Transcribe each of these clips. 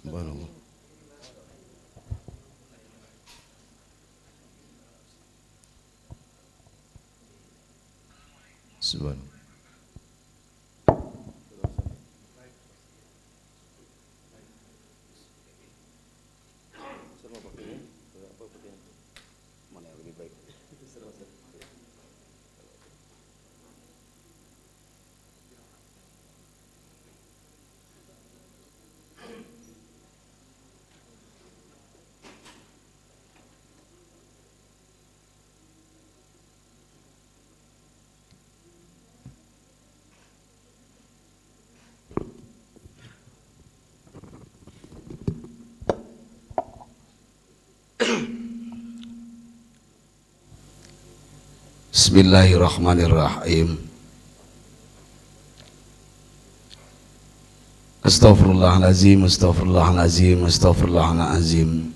Subhanallah. Subhanallah. Bismillahirrahmanirrahim. Astaghfirullahalazim, astaghfirullahalazim, astaghfirullahalazim.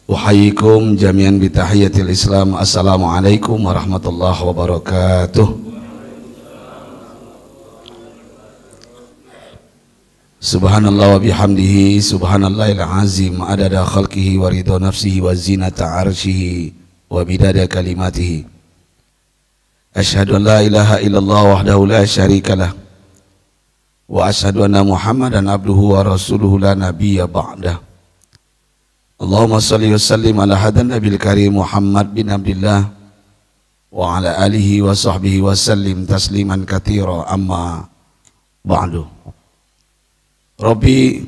Uhayyikum jami'an bitahiyatil Islam. Assalamualaikum warahmatullahi wabarakatuh. Subhanallah wa bihamdihi, subhanallahil azim, adada khalqihi wa ridha nafsihi wa zinata arshihi wa midada kalimatihi. Asyhadu an la ilaha illallah wahdahu la syarikalah wa asyhadu anna Muhammadan abduhu wa rasuluhu la nabiyya ba'dah. Allahumma salli wa sallim ala hadan nabil karim Muhammad bin Abdullah wa ala alihi wa sahbihi wa sallim tasliman katsira, amma ba'du. Rabbi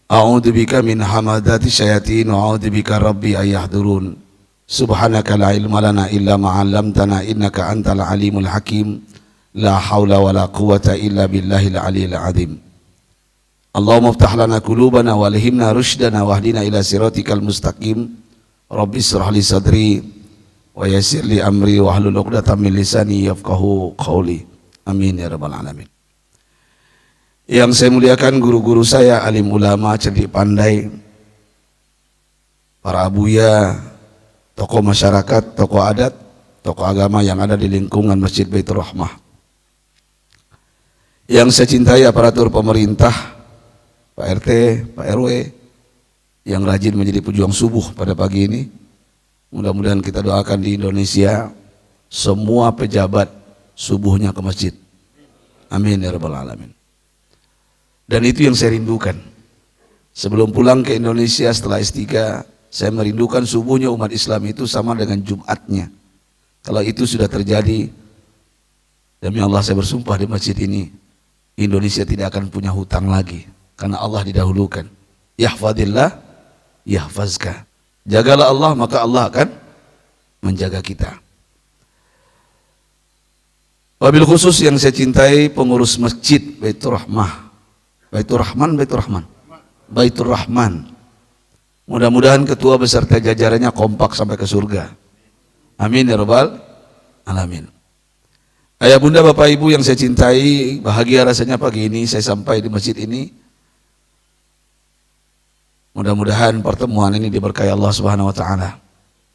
a'udzu bika min hamadati syayatin wa a'udzu bika rabbi ayahdurun. Subhanaka la ilma lana illa ma 'allamtana innaka antal alimul hakim. La haula wala quwwata illa billahil aliyil azim. Allahumma iftah lana qulubana wa alhimna rushdana wahdina ila siratikal mustaqim. Rabbi ishrah li sadri wa yassir li amri wahlul 'uqdatam min lisani yafqahu qawli. Amin ya rabbal alamin. Yang saya muliakan guru-guru saya, alim ulama, cerdik pandai, para abuya, tokoh masyarakat, tokoh adat, tokoh agama yang ada di lingkungan Masjid Baitur Rahmah. Yang saya cintai aparatur pemerintah, Pak RT, Pak RW, yang rajin menjadi pejuang subuh pada pagi ini. Mudah-mudahan kita doakan di Indonesia semua pejabat subuhnya ke masjid. Amin ya rabbal alamin. Dan itu yang saya rindukan. Sebelum pulang ke Indonesia setelah S3, saya merindukan subuhnya umat Islam itu sama dengan Jumatnya. Kalau itu sudah terjadi, demi Allah saya bersumpah di masjid ini, Indonesia tidak akan punya hutang lagi, karena Allah didahulukan. Yahfadillah yahfazka. Jagalah Allah, maka Allah akan menjaga kita. Wabil khusus yang saya cintai pengurus masjid Baitur Rahmah, Baitur Rahman, Baitur Rahman, Baitur Rahman. Mudah-mudahan ketua beserta jajarannya kompak sampai ke surga. Amin ya rabbal alamin. Ayah bunda bapak ibu yang saya cintai, bahagia rasanya pagi ini saya sampai di masjid ini. Mudah-mudahan pertemuan ini diberkahi Allah Subhanahu wa taala.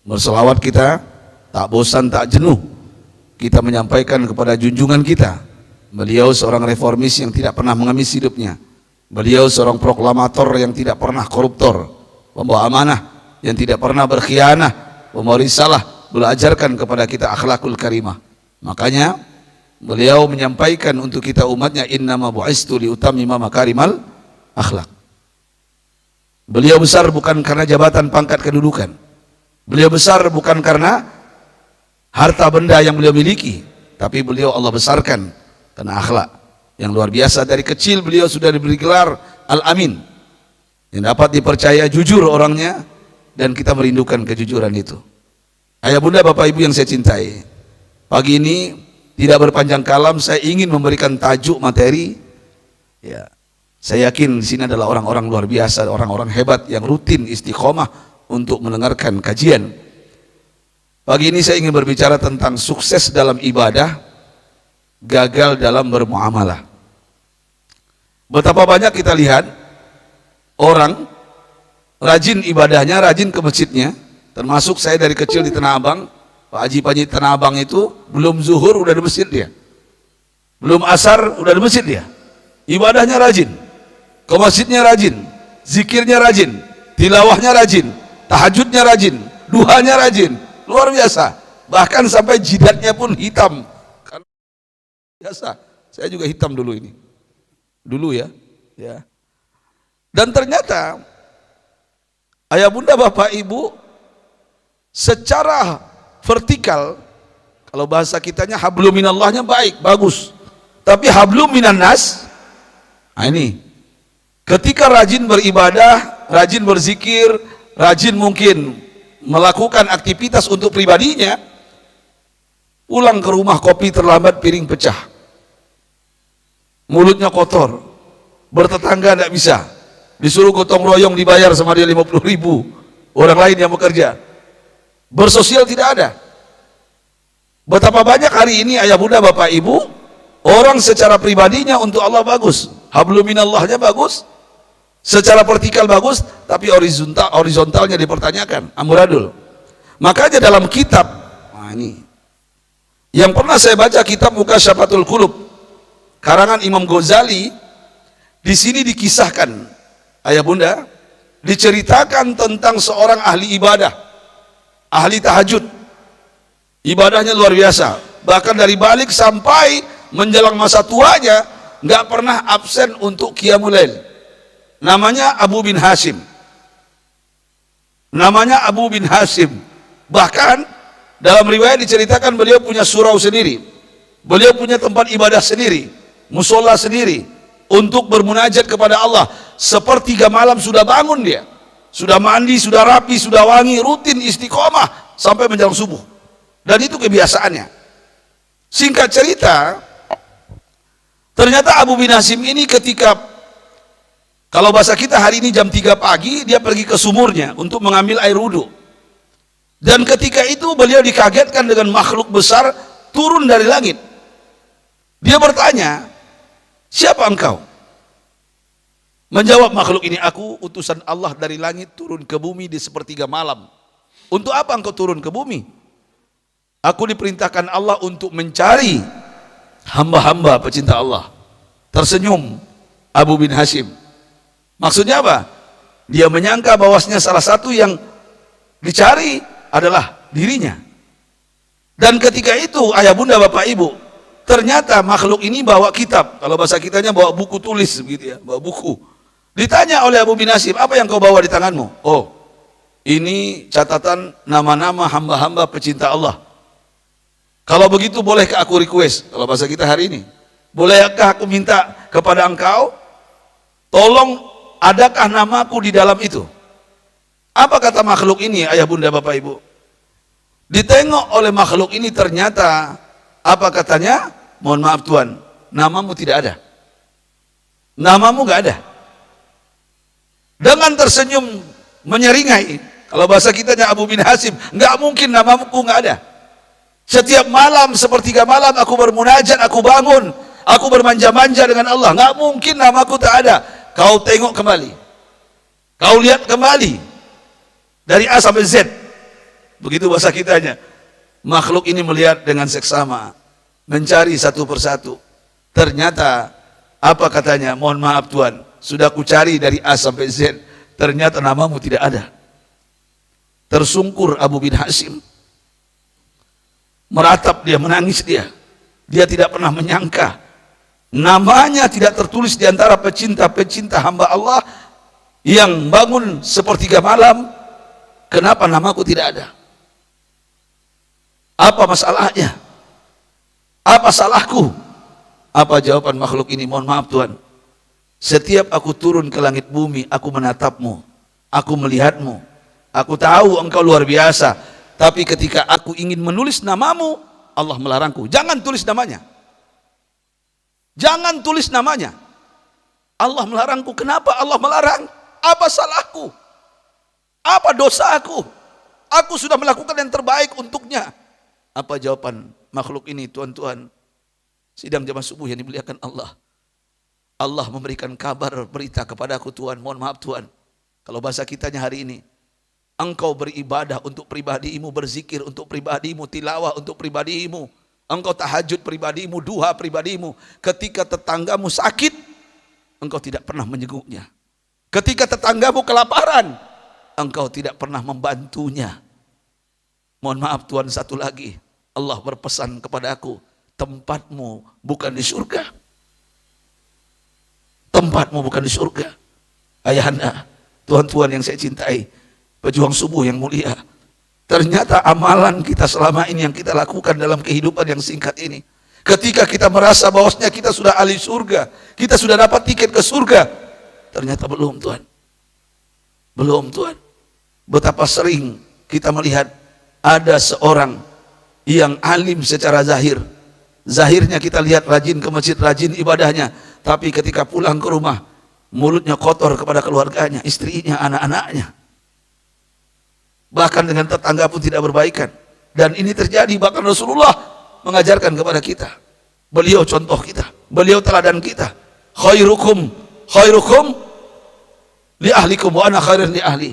Berselawat kita tak bosan tak jenuh kita menyampaikan kepada junjungan kita. Beliau seorang reformis yang tidak pernah mengemis hidupnya. Beliau seorang proklamator yang tidak pernah koruptor, pembawa amanah yang tidak pernah berkhianah, pembawa risalah, belajarkan kepada kita akhlakul karimah. Makanya beliau menyampaikan untuk kita umatnya, innama bu'istu liutammima makarimal akhlak. Beliau besar bukan karena jabatan, pangkat, kedudukan. Beliau besar bukan karena harta benda yang beliau miliki, tapi beliau Allah besarkan karena akhlak yang luar biasa. Dari kecil beliau sudah diberi gelar Al-Amin, yang dapat dipercaya, jujur orangnya, dan kita merindukan kejujuran itu. Ayah bunda bapak ibu yang saya cintai, pagi ini tidak berpanjang kalam, saya ingin memberikan tajuk materi. Ya, saya yakin di sini adalah orang-orang luar biasa, orang-orang hebat yang rutin istiqomah untuk mendengarkan kajian. Pagi ini saya ingin berbicara tentang sukses dalam ibadah, gagal dalam bermuamalah. Betapa banyak kita lihat orang rajin ibadahnya, rajin ke masjidnya, termasuk saya dari kecil di Tanah Abang. Pak Haji Panji Tanah Abang itu belum zuhur udah di masjid dia, belum asar udah di masjid dia, ibadahnya rajin. ke masjidnya rajin, zikirnya rajin, tilawahnya rajin, tahajudnya rajin, duhanya rajin, luar biasa. Bahkan sampai jidatnya pun hitam. Karena biasa, saya juga hitam dulu ini. Dulu ya. Dan ternyata ayah bunda bapak ibu secara vertikal, kalau bahasa kitanya hablum minallahnya baik, bagus. Tapi hablum minan nas, nah ini ketika rajin beribadah, rajin berzikir, rajin mungkin melakukan aktivitas untuk pribadinya, pulang ke rumah kopi terlambat, piring pecah, mulutnya kotor, bertetangga tidak bisa, disuruh gotong royong dibayar sama dia 50.000 orang lain yang bekerja, bersosial tidak ada. Betapa banyak hari ini ayah bunda bapak ibu, orang secara pribadinya untuk Allah bagus, hablum minallahnya bagus, secara vertikal bagus, tapi horizontalnya dipertanyakan, amburadul. Makanya dalam kitab, nah ini yang pernah saya baca, kitab Mukasyafatul Qulub karangan Imam Ghazali, di sini dikisahkan ayah bunda, diceritakan tentang seorang ahli ibadah, ahli tahajud, ibadahnya luar biasa, bahkan dari balik sampai menjelang masa tuanya nggak pernah absen untuk qiyamul lail. Namanya Abu bin Hashim. Namanya Abu bin Hashim. Bahkan dalam riwayat diceritakan beliau punya surau sendiri, beliau punya tempat ibadah sendiri, musola sendiri untuk bermunajat kepada Allah. Sepertiga malam sudah bangun dia, sudah mandi, sudah rapi, sudah wangi, rutin istiqomah sampai menjelang subuh. Dan itu kebiasaannya. Singkat cerita, ternyata Abu bin Hashim ini ketika, kalau bahasa kita hari ini jam 3 pagi, dia pergi ke sumurnya untuk mengambil air wudhu. Dan ketika itu beliau dikagetkan dengan makhluk besar turun dari langit. Dia bertanya, siapa engkau? Menjawab makhluk ini, aku utusan Allah dari langit turun ke bumi di sepertiga malam. Untuk apa engkau turun ke bumi? Aku diperintahkan Allah untuk mencari hamba-hamba pecinta Allah. Tersenyum Abu bin Hashim. Maksudnya apa? Dia menyangka bahwasanya salah satu yang dicari adalah dirinya. Dan ketika itu ayah bunda bapak ibu, ternyata makhluk ini bawa kitab, kalau bahasa kitanya bawa buku tulis begitu ya, bawa buku. Ditanya oleh Abu bin Hashim, apa yang kau bawa di tanganmu? Oh, ini catatan nama-nama hamba-hamba pecinta Allah. Kalau begitu bolehkah aku request, kalau bahasa kita hari ini, bolehkah aku minta kepada engkau, tolong adakah namaku di dalam itu? Apa kata makhluk ini ayah bunda bapak ibu? Ditengok oleh makhluk ini, ternyata apa katanya? Mohon maaf Tuhan, namamu tidak ada. Namamu gak ada. Dengan tersenyum menyeringai, kalau bahasa kitanya Abu bin Hashim, gak mungkin namamu gak ada. Setiap malam, sepertiga malam aku bermunajat, aku bangun, aku bermanja-manja dengan Allah, gak mungkin namaku tak ada. Kau tengok kembali, kau lihat kembali dari A sampai Z, begitu bahasa kitanya. Makhluk ini melihat dengan seksama, mencari satu persatu. Ternyata apa katanya? Mohon maaf Tuhan, sudah ku cari dari A sampai Z, ternyata namamu tidak ada. Tersungkur Abu bin Hashim, meratap dia, menangis dia. Dia tidak pernah menyangka namanya tidak tertulis di antara pecinta-pecinta hamba Allah yang bangun sepertiga malam. Kenapa namaku tidak ada? Apa masalahnya? Apa salahku? Apa jawaban makhluk ini? Mohon maaf Tuhan, setiap aku turun ke langit bumi, aku menatapmu, aku melihatmu, aku tahu engkau luar biasa. Tapi ketika aku ingin menulis namamu, Allah melarangku. Jangan tulis namanya. Jangan tulis namanya. Allah melarangku. Kenapa Allah melarang? Apa salahku? Apa dosaku? Aku sudah melakukan yang terbaik untuknya. Apa jawaban makhluk ini, tuan-tuan? Sidang jamaah subuh yang dimuliakan Allah. Allah memberikan kabar, berita kepadaku, Tuhan. Mohon maaf Tuhan, kalau bahasa kitanya hari ini, engkau beribadah untuk pribadimu, berzikir untuk pribadimu, tilawah untuk pribadimu, engkau tahajud pribadimu, duha pribadimu. Ketika tetanggamu sakit, engkau tidak pernah menjenguknya. Ketika tetanggamu kelaparan, engkau tidak pernah membantunya. Mohon maaf Tuhan, satu lagi, Allah berpesan kepada aku, tempatmu bukan di surga. Tempatmu bukan di surga. Ayahanda, tuan-tuan yang saya cintai, pejuang subuh yang mulia, ternyata amalan kita selama ini yang kita lakukan dalam kehidupan yang singkat ini, ketika kita merasa bahwasanya kita sudah ahli surga, kita sudah dapat tiket ke surga, ternyata belum Tuhan. Belum Tuhan. Betapa sering kita melihat ada seorang yang alim secara zahir. Zahirnya kita lihat rajin ke masjid, rajin ibadahnya, tapi ketika pulang ke rumah, mulutnya kotor kepada keluarganya, istrinya, anak-anaknya. Bahkan dengan tetangga pun tidak berbaikan. Dan ini terjadi, bahkan Rasulullah mengajarkan kepada kita. Beliau contoh kita, beliau teladan kita. Khairukum li ahlikum wa ana khairun li ahli.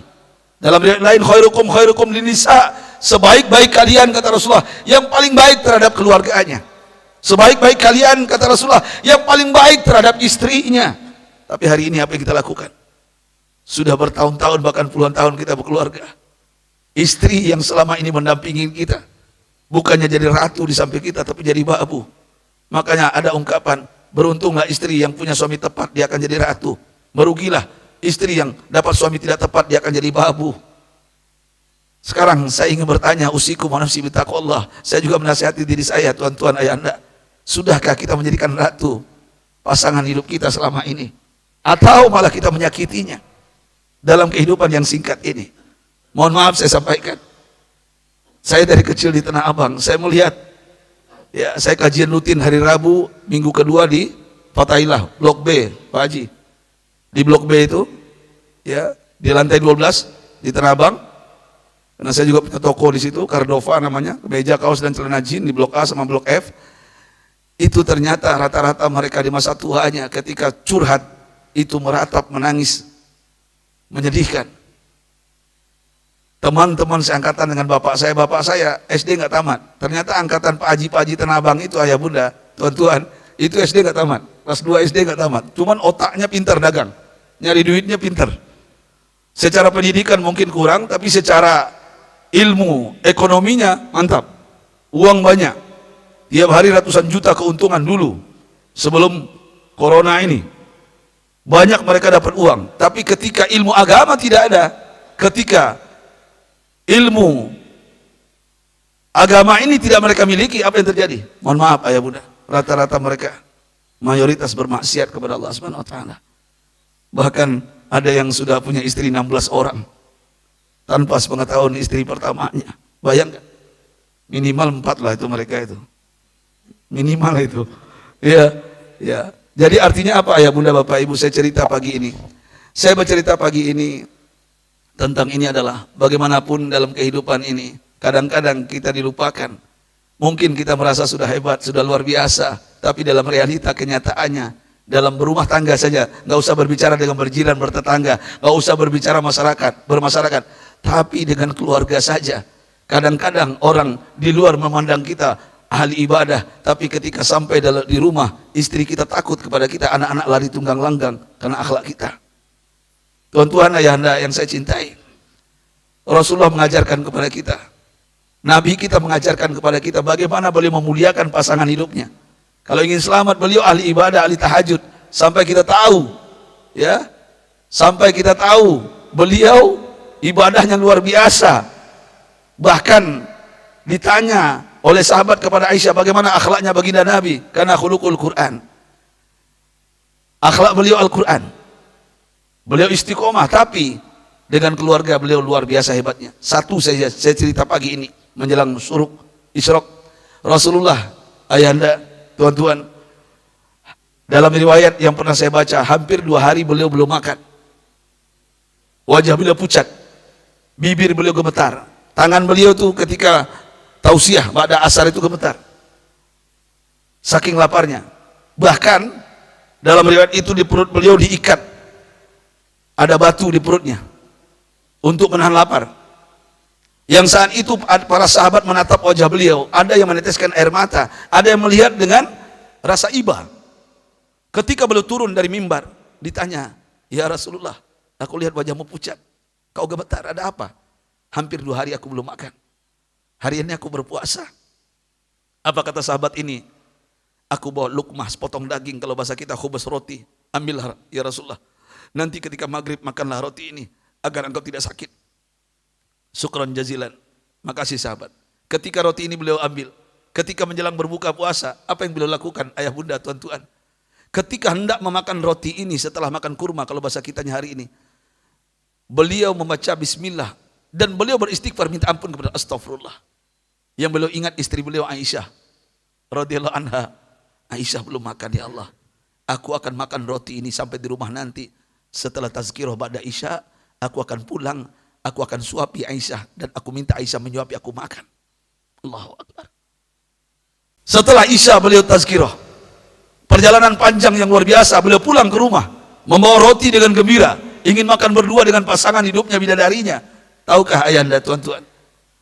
Dalam riwayat lain, khairukum li nisa. Sebaik-baik kalian, kata Rasulullah, yang paling baik terhadap keluarganya. Sebaik-baik kalian, kata Rasulullah, yang paling baik terhadap istrinya. Tapi hari ini apa yang kita lakukan? Sudah bertahun-tahun, bahkan puluhan tahun kita berkeluarga. Istri yang selama ini mendampingi kita, bukannya jadi ratu di samping kita, tapi jadi babu. Makanya ada ungkapan, beruntunglah istri yang punya suami tepat, dia akan jadi ratu. Merugilah istri yang dapat suami tidak tepat, dia akan jadi babu. Sekarang saya ingin bertanya, usikum wa nafsi bitaqwallah. Saya juga menasihati diri saya, tuan-tuan, ayahanda. Sudahkah kita menjadikan ratu pasangan hidup kita selama ini? Atau malah kita menyakitinya dalam kehidupan yang singkat ini? Mohon maaf saya sampaikan, saya dari kecil di Tanah Abang, saya melihat, ya, saya kajian rutin hari Rabu, minggu kedua di Fatailah, Blok B, Pak Haji. Di Blok B itu, ya, di lantai 12 di Tanah Abang. Karena saya juga punya toko di situ, Cardova namanya, kemeja, kaos dan celana jin di Blok A sama Blok F. Itu ternyata rata-rata mereka di masa tuanya ketika curhat itu meratap, menangis, menyedihkan. Teman-teman seangkatan dengan bapak saya SD nggak tamat. Ternyata angkatan Pak Haji Tanah Abang itu, ayah bunda, tuan-tuan, itu SD nggak tamat, kelas 2 SD nggak tamat. Cuman otaknya pintar dagang, nyari duitnya pintar. Secara pendidikan mungkin kurang, tapi secara ilmu ekonominya mantap, uang banyak. Tiap hari ratusan juta keuntungan dulu sebelum corona ini. Banyak mereka dapat uang, tapi ketika ilmu agama tidak ada, ketika ilmu agama ini tidak mereka miliki, apa yang terjadi? Mohon maaf ayah bunda, rata-rata mereka mayoritas bermaksiat kepada Allah Subhanahu wa taala. Bahkan ada yang sudah punya istri 16 orang tanpa sepengetahuan istri pertamanya. Bayangkan, minimal 4 lah itu mereka itu. Minimal itu. Ya, ya. Jadi artinya apa ya bunda, bapak, ibu, saya cerita pagi ini. Saya bercerita pagi ini tentang ini adalah bagaimanapun dalam kehidupan ini, kadang-kadang kita dilupakan. Mungkin kita merasa sudah hebat, sudah luar biasa, tapi dalam realita kenyataannya, dalam berumah tangga saja, nggak usah berbicara dengan berjiran, bertetangga, nggak usah berbicara bermasyarakat, tapi dengan keluarga saja. Kadang-kadang orang di luar memandang kita ahli ibadah, tapi ketika sampai di rumah, istri kita takut kepada kita, anak-anak lari tunggang langgang karena akhlak kita. Tuan-tuan, ayahanda yang saya cintai, Rasulullah mengajarkan kepada kita, Nabi kita mengajarkan kepada kita bagaimana beliau memuliakan pasangan hidupnya. Kalau ingin selamat, beliau ahli ibadah, ahli tahajud, sampai kita tahu, ya, sampai kita tahu beliau ibadahnya luar biasa. Bahkan ditanya oleh sahabat kepada Aisyah bagaimana akhlaknya baginda Nabi, karena khuluqul Quran. Akhlak beliau Al-Quran. Beliau istiqomah, tapi dengan keluarga beliau luar biasa hebatnya. Satu saja saya cerita pagi ini menjelang Isyraq. Rasulullah, ayahanda, tuan-tuan, dalam riwayat yang pernah saya baca, hampir 2 hari beliau belum makan. Wajah beliau pucat, bibir beliau gemetar, tangan beliau tuh ketika tausiah ba'da asar itu gemetar, saking laparnya. Bahkan dalam riwayat itu di perut beliau diikat, ada batu di perutnya untuk menahan lapar. Yang saat itu para sahabat menatap wajah beliau, ada yang meneteskan air mata, ada yang melihat dengan rasa iba. Ketika beliau turun dari mimbar, ditanya, ya Rasulullah, aku lihat wajahmu pucat, kau gemetar, ada apa? Hampir 2 hari aku belum makan. Hari ini aku berpuasa. Apa kata sahabat ini? Aku bawa lukmah sepotong daging, kalau bahasa kita khubus roti. Ambillah ya Rasulullah. Nanti ketika maghrib makanlah roti ini agar engkau tidak sakit. Syukran jazilan. Makasih sahabat. Ketika roti ini beliau ambil, ketika menjelang berbuka puasa, apa yang beliau lakukan? Ayah bunda, tuan-tuan. Ketika hendak memakan roti ini setelah makan kurma, kalau bahasa kitanya hari ini, beliau membaca bismillah dan beliau beristighfar minta ampun kepada astagfirullah. Yang beliau ingat istri beliau Aisyah radhiyallahu anha. Aisyah belum makan, ya Allah. Aku akan makan roti ini sampai di rumah nanti. Setelah tazkirah ba'da isya, aku akan pulang, aku akan suapi Aisyah dan aku minta Aisyah menyuapi aku makan. Allahu Akbar. Setelah isya beliau tazkirah. Perjalanan panjang yang luar biasa, beliau pulang ke rumah membawa roti dengan gembira, ingin makan berdua dengan pasangan hidupnya bidadarinya. Tahukah ayahanda, tuan-tuan,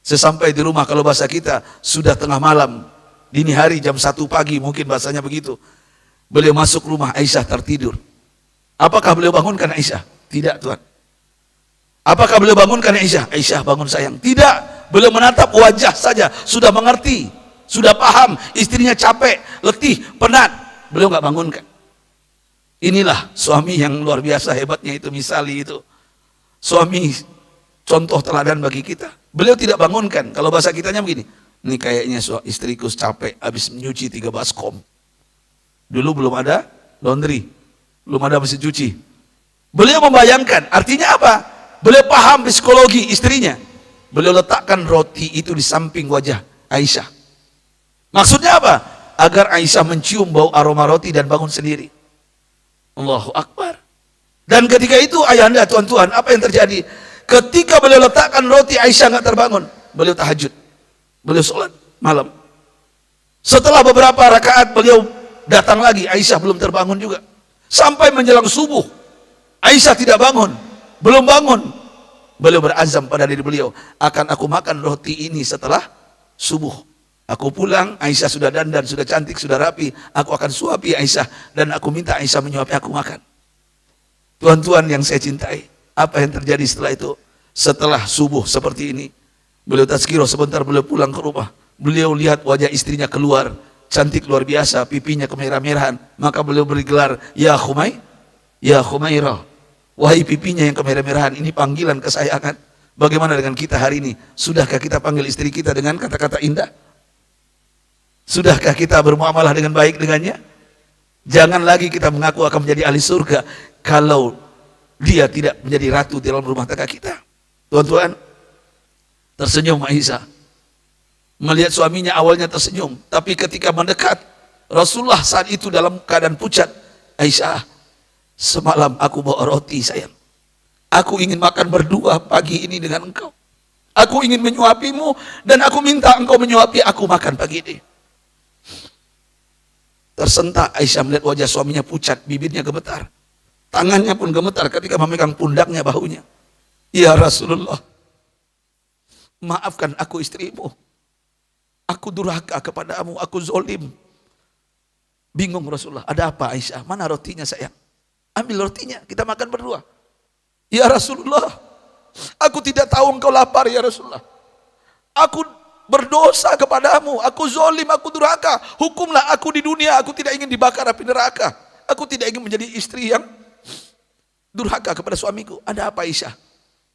sesampai di rumah kalau bahasa kita sudah tengah malam, dini hari jam 1 pagi mungkin bahasanya begitu. Beliau masuk rumah, Aisyah tertidur. Apakah beliau bangunkan Aisyah? Tidak, Tuhan. Apakah beliau bangunkan Aisyah? Aisyah bangun sayang. Tidak, beliau menatap wajah saja, sudah mengerti, sudah paham istrinya capek, letih, penat. Beliau nggak bangunkan. Inilah suami yang luar biasa hebatnya itu, misali itu. Suami contoh teladan bagi kita. Beliau tidak bangunkan. Kalau bahasa kitanya begini, ini kayaknya istriku capek habis menyuci 3 baskom. Dulu belum ada laundry, belum ada mesin cuci. Beliau membayangkan, artinya apa? Beliau paham psikologi istrinya. Beliau letakkan roti itu di samping wajah Aisyah. Maksudnya apa? Agar Aisyah mencium bau aroma roti dan bangun sendiri. Allahu Akbar. Dan ketika itu ayahanda, tuan-tuan, apa yang terjadi? Ketika beliau letakkan roti, Aisyah nggak terbangun. Beliau tahajud, beliau sholat malam. Setelah beberapa rakaat beliau datang lagi, Aisyah belum terbangun juga. Sampai menjelang subuh, Aisyah tidak bangun, belum bangun. Beliau berazam pada diri beliau, akan aku makan roti ini setelah subuh. Aku pulang, Aisyah sudah dandan, sudah cantik, sudah rapi. Aku akan suapi Aisyah dan aku minta Aisyah menyuapi aku makan. Tuan-tuan yang saya cintai, apa yang terjadi setelah itu? Setelah subuh seperti ini, beliau tazkirah sebentar, beliau pulang ke rumah. Beliau lihat wajah istrinya keluar, cantik luar biasa, pipinya kemerah-merahan. Maka beliau beri gelar, ya Khumairah. Wahai pipinya yang kemerah-merahan, ini panggilan kesayangan. Bagaimana dengan kita hari ini? Sudahkah kita panggil istri kita dengan kata-kata indah? Sudahkah kita bermuamalah dengan baik dengannya? Jangan lagi kita mengaku akan menjadi ahli surga kalau dia tidak menjadi ratu di dalam rumah tangga kita. Tuan-tuan, tersenyum Aisyah. Melihat suaminya awalnya tersenyum, tapi ketika mendekat, Rasulullah saat itu dalam keadaan pucat. Aisyah, semalam aku bawa roti sayang. Aku ingin makan berdua pagi ini dengan engkau. Aku ingin menyuapimu dan aku minta engkau menyuapi aku makan pagi ini. Tersentak Aisyah melihat wajah suaminya pucat, bibirnya gemetar, tangannya pun gemetar ketika memegang pundaknya, bahunya. Ya Rasulullah, maafkan aku istrimu, aku durhaka kepadamu, aku zolim. Bingung Rasulullah, ada apa Aisyah? Mana rotinya sayang? Ambil rotinya, kita makan berdua. Ya Rasulullah, aku tidak tahu engkau lapar ya Rasulullah. Aku berdosa kepadamu, aku zolim, aku durhaka. Hukumlah aku di dunia, aku tidak ingin dibakar api neraka. Aku tidak ingin menjadi istri yang durhaka kepada suamiku. Ada apa Aisyah?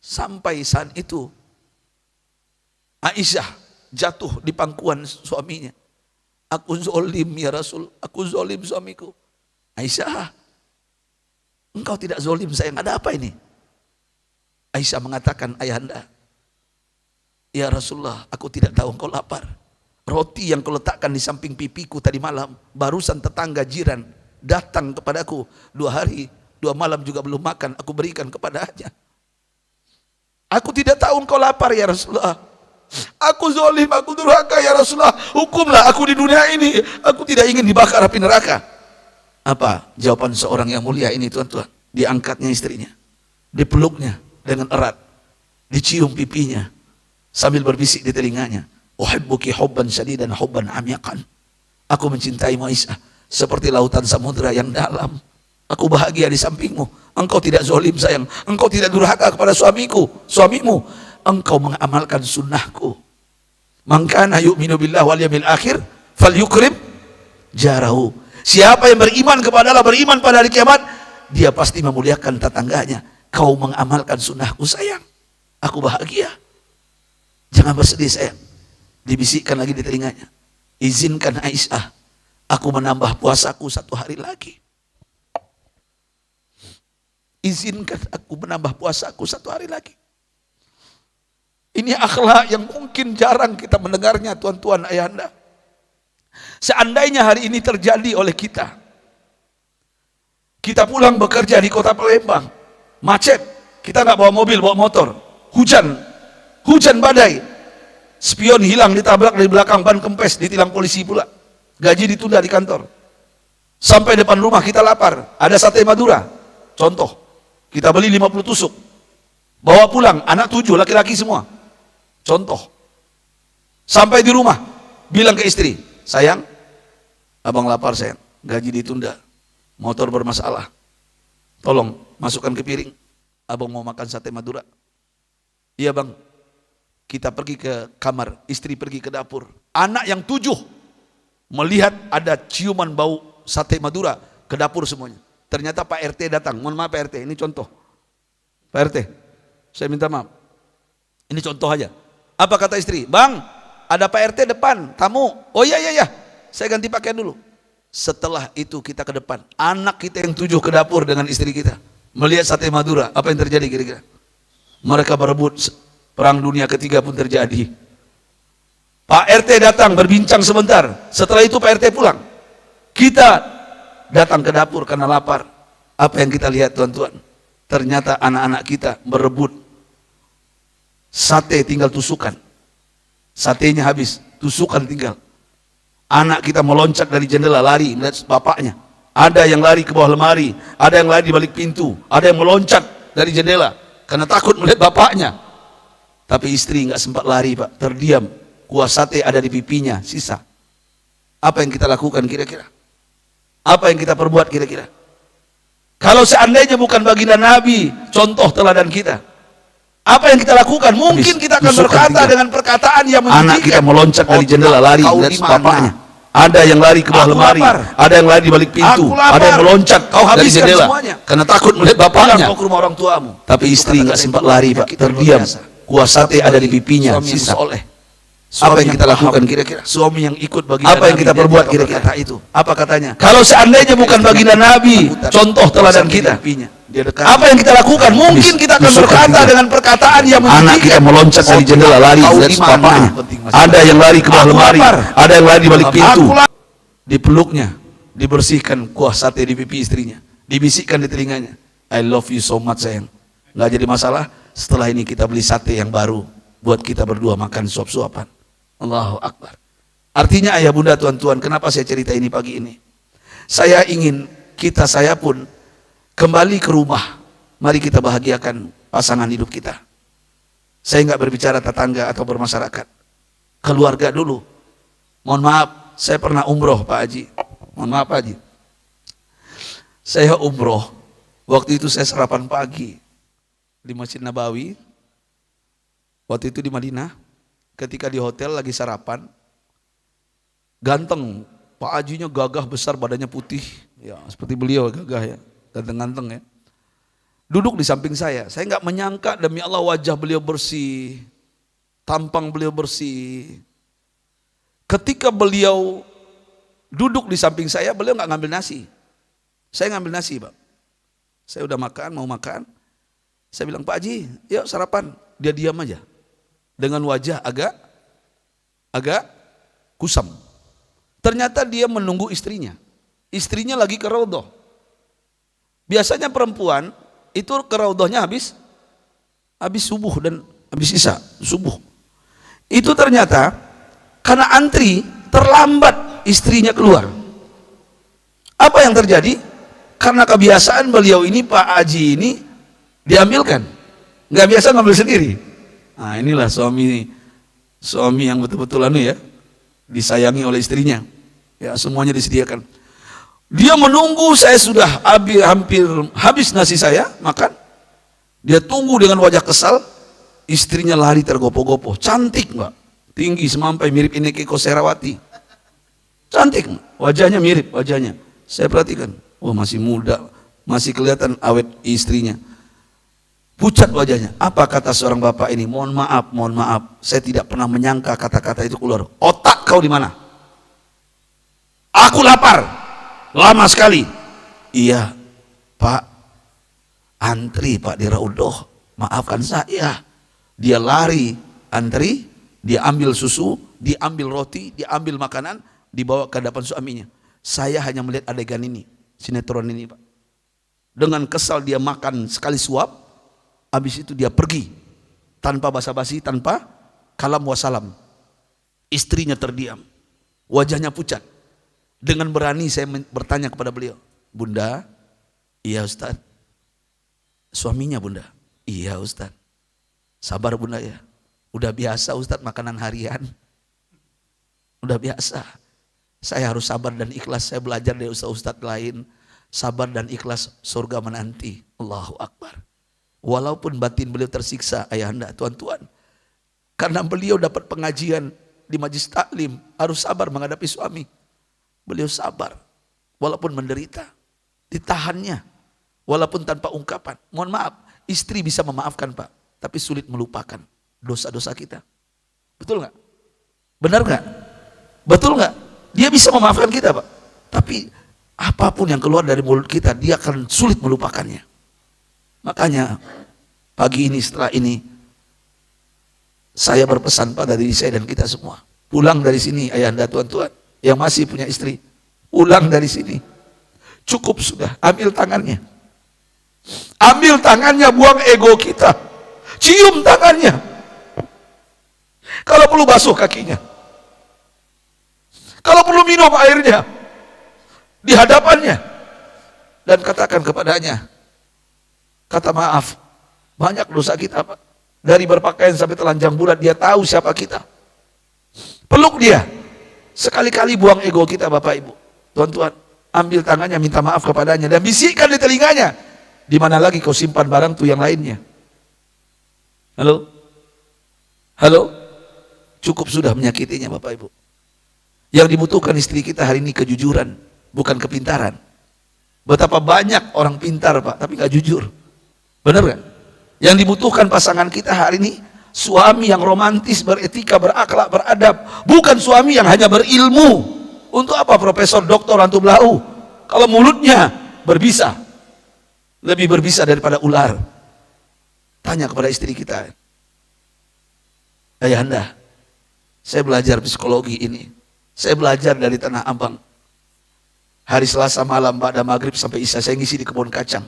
Sampai saat itu Aisyah jatuh di pangkuan suaminya. Aku zolim ya Rasul, aku zolim suamiku. Aisyah, engkau tidak zolim sayang, ada apa ini? Aisyah mengatakan, ayahanda, ya Rasulullah, aku tidak tahu engkau lapar. Roti yang kau letakkan di samping pipiku tadi malam, barusan tetangga jiran datang kepadaku, 2 hari 2 malam juga belum makan, aku berikan kepadanya. Aku tidak tahu engkau lapar ya Rasulullah. Aku zolim, aku durhaka ya Rasulullah. Hukumlah aku di dunia ini, aku tidak ingin dibakar api neraka. Apa jawaban seorang yang mulia ini tuan-tuan? Diangkatnya istrinya, dipeluknya dengan erat, dicium pipinya sambil berbisik di telinganya, uhibbuki hubban syadidan hubban amiqan. Aku mencintaimu Aisyah seperti lautan samudra yang dalam. Aku bahagia di sampingmu. Engkau tidak zalim sayang. Engkau tidak durhaka kepada suamimu. Engkau mengamalkan sunnahku. Man kana yu'minu billahi wal yawmil akhir falyukrim jarahu. Siapa yang beriman kepada Allah, beriman pada hari kiamat, dia pasti memuliakan tetangganya. Kau mengamalkan sunnahku sayang. Aku bahagia. Jangan bersedih sayang. Dibisikkan lagi di telinganya. Izinkan Aisyah, aku menambah puasaku 1 hari lagi. Izinkan aku menambah puasaku 1 hari lagi. Ini akhlak yang mungkin jarang kita mendengarnya, tuan-tuan ayahanda. Seandainya hari ini terjadi oleh kita, kita pulang bekerja di kota Palembang, macet, kita nggak bawa mobil, bawa motor, hujan badai, spion hilang ditabrak dari belakang, ban kempes ditilang polisi pula, gaji ditunda di kantor, sampai depan rumah kita lapar, ada sate Madura, contoh, kita beli 50 tusuk, bawa pulang, anak 7, laki-laki semua, contoh, sampai di rumah, bilang ke istri, sayang, abang lapar sayang, gaji ditunda, motor bermasalah, tolong masukkan ke piring, abang mau makan sate Madura. Iya bang, kita pergi ke kamar, istri pergi ke dapur, anak yang 7 melihat ada ciuman bau sate Madura ke dapur semuanya. Ternyata Pak RT datang, mohon maaf Pak RT, ini contoh. Pak RT, saya minta maaf, ini contoh aja. Apa kata istri? Bang, ada Pak RT depan, tamu. Oh iya, saya ganti pakaian dulu. Setelah itu kita ke depan, anak kita yang 7 ke dapur dengan istri kita, melihat sate Madura, apa yang terjadi kira-kira? Mereka berebut, perang dunia ketiga pun terjadi. Pak RT datang berbincang sebentar, setelah itu Pak RT pulang. Kita datang ke dapur karena lapar. Apa yang kita lihat tuan-tuan? Ternyata anak-anak kita berebut sate, tinggal tusukan. Satenya habis, tusukan tinggal. Anak kita meloncat dari jendela, lari melihat bapaknya. Ada yang lari ke bawah lemari, ada yang lari di balik pintu, ada yang meloncat dari jendela karena takut melihat bapaknya. Tapi istri nggak sempat lari pak, terdiam. Kuah sate ada di pipinya, sisa. Apa yang kita lakukan kira-kira? Apa yang kita perbuat kira-kira? Kalau seandainya bukan baginda Nabi, contoh teladan kita, apa yang kita lakukan? Mungkin kita akan berkata dengan perkataan yang menjijikan. Anak kita meloncat dari jendela, lari melihat bapaknya. Ada yang lari ke bawah lemari, ada yang lari di balik pintu, ada yang meloncat dari jendela karena takut melihat bapaknya. Kau ke rumah orang tuamu. Tapi istri nggak sempat lari pak, terdiam. Kuah sate ada di pipinya, sisa. Apa yang kita lakukan kira-kira? Suami yang ikut baginda Nabi. Apa yang kita perbuat kira-kira? Itu. Apa katanya? Kalau seandainya bukan baginda Nabi, contoh teladan kita, apa yang kita lakukan? Mungkin kita akan berkata dengan perkataan yang menjijikan. Anak kita meloncat dari jendela, lari melihat bapaknya. Ada yang lari ke bawah lemari, ada yang lari di balik pintu. Dipeluknya, dibersihkan kuah sate di pipi istrinya, dibisikkan di telinganya, I love you so much sayang. Nggak jadi masalah. Setelah ini kita beli sate yang baru buat kita berdua makan suap-suapan. Allahu Akbar. Artinya ayah bunda tuan-tuan, kenapa saya cerita ini pagi ini? Saya ingin saya pun kembali ke rumah. Mari kita bahagiakan pasangan hidup kita. Saya nggak berbicara tetangga atau bermasyarakat, keluarga dulu. Mohon maaf, saya pernah umroh Pak Haji. Mohon maaf Pak Haji, saya umroh. Waktu itu saya sarapan pagi di Masjid Nabawi. Waktu itu di Madinah. Ketika di hotel lagi sarapan, ganteng, Pak Hajinya gagah besar, badannya putih, ya seperti beliau gagah ya, ganteng-ganteng ya. Duduk di samping saya nggak menyangka demi Allah wajah beliau bersih, tampang beliau bersih. Ketika beliau duduk di samping saya, beliau nggak ngambil nasi, saya ngambil nasi Pak. Saya udah makan, mau makan, saya bilang Pak Haji, yuk sarapan. Dia diam aja. Dengan wajah agak kusam. Ternyata dia menunggu istrinya. Istrinya lagi ke raudhah. Biasanya perempuan itu ke raudhahnya habis subuh dan habis isya, subuh. Itu ternyata karena antri terlambat istrinya keluar. Apa yang terjadi? Karena kebiasaan beliau ini, Pak Haji ini diambilkan. Nggak biasa ngambil sendiri. Nah inilah suami yang betul-betul ya, disayangi oleh istrinya. Ya semuanya disediakan. Dia menunggu saya sudah hampir habis nasi saya makan. Dia tunggu dengan wajah kesal. Istrinya lari tergopoh-gopoh. Cantik mbak, tinggi semampai mirip Inneke Koesherawati. Cantik, wajahnya mirip wajahnya. Saya perhatikan, wah masih muda, masih kelihatan awet istrinya. Pucat wajahnya. Apa kata seorang bapak ini? Mohon maaf, saya tidak pernah menyangka kata-kata itu keluar. Otak kau di mana? Aku lapar. Lama sekali. Iya, Pak. Antri Pak di Raudoh. Maafkan saya. Dia lari, antri, dia ambil susu, dia ambil roti, dia ambil makanan, dibawa ke hadapan suaminya. Saya hanya melihat adegan ini, sinetron ini Pak. Dengan kesal dia makan sekali suap, habis itu dia pergi. Tanpa basa-basi, tanpa kalam wasalam. Istrinya terdiam, wajahnya pucat. Dengan berani saya bertanya kepada beliau, Bunda, iya Ustaz. Suaminya Bunda, iya Ustaz. Sabar Bunda ya, udah biasa Ustaz makanan harian. Udah biasa. Saya harus sabar dan ikhlas, saya belajar dari ustaz-ustaz lain. Sabar dan ikhlas surga menanti. Allahu Akbar. Walaupun batin beliau tersiksa, ayahanda, tuan-tuan. Karena beliau dapat pengajian di majlis taklim, harus sabar menghadapi suami. Beliau sabar, walaupun menderita, ditahannya, walaupun tanpa ungkapan. Mohon maaf, istri bisa memaafkan Pak, tapi sulit melupakan dosa-dosa kita. Betul nggak? Benar nggak? Betul nggak? Dia bisa memaafkan kita Pak, tapi apapun yang keluar dari mulut kita, dia akan sulit melupakannya. Makanya pagi ini, setelah ini, saya berpesan pada diri saya dan kita semua. Pulang dari sini ayahanda, tuan-tuan yang masih punya istri, pulang dari sini. Cukup sudah, ambil tangannya. Ambil tangannya, buang ego kita. Cium tangannya. Kalau perlu basuh kakinya. Kalau perlu minum airnya. Di hadapannya. Dan katakan kepadanya, kata maaf, banyak dosa kita Pak. Dari berpakaian sampai telanjang bulat, dia tahu siapa kita. Peluk dia. Sekali-kali buang ego kita Bapak Ibu. Tuan-tuan, ambil tangannya, minta maaf kepadanya. Dan bisikkan di telinganya. Di mana lagi kau simpan barang tuh yang lainnya? Halo? Halo? Cukup sudah menyakitinya Bapak Ibu. Yang dibutuhkan istri kita hari ini kejujuran, bukan kepintaran. Betapa banyak orang pintar Pak, tapi gak jujur. Benar gak? Yang dibutuhkan pasangan kita hari ini, suami yang romantis, beretika, berakhlak, beradab. Bukan suami yang hanya berilmu. Untuk apa profesor, doktor, antum lahu? Kalau mulutnya berbisa. Lebih berbisa daripada ular. Tanya kepada istri kita. Ayahanda, saya belajar psikologi ini. Saya belajar dari Tanah Abang. Hari Selasa malam, pada maghrib sampai isya, saya ngisi di kebun kacang.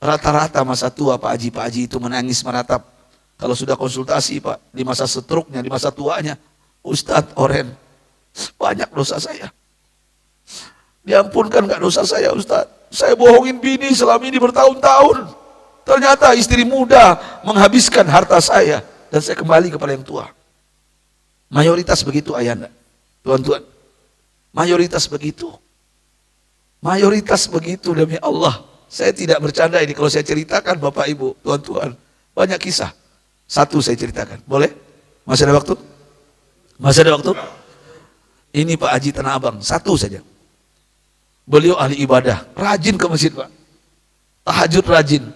Rata-rata masa tua Pak Haji itu menangis meratap. Kalau sudah konsultasi Pak, di masa setruknya, di masa tuanya, Ustadz Oren, banyak dosa saya. Diampunkan gak dosa saya Ustadz? Saya bohongin bini selama ini bertahun-tahun. Ternyata istri muda menghabiskan harta saya. Dan saya kembali kepada yang tua. Mayoritas begitu ayahanda. Tuan-tuan, mayoritas begitu. Mayoritas begitu demi Allah. Saya tidak bercanda ini kalau saya ceritakan Bapak Ibu, tuan-tuan. Banyak kisah. Satu saya ceritakan, boleh? Masih ada waktu? Masih ada waktu? Ini Pak Haji Tanah Abang, satu saja. Beliau ahli ibadah, rajin ke masjid Pak. Tahajud rajin.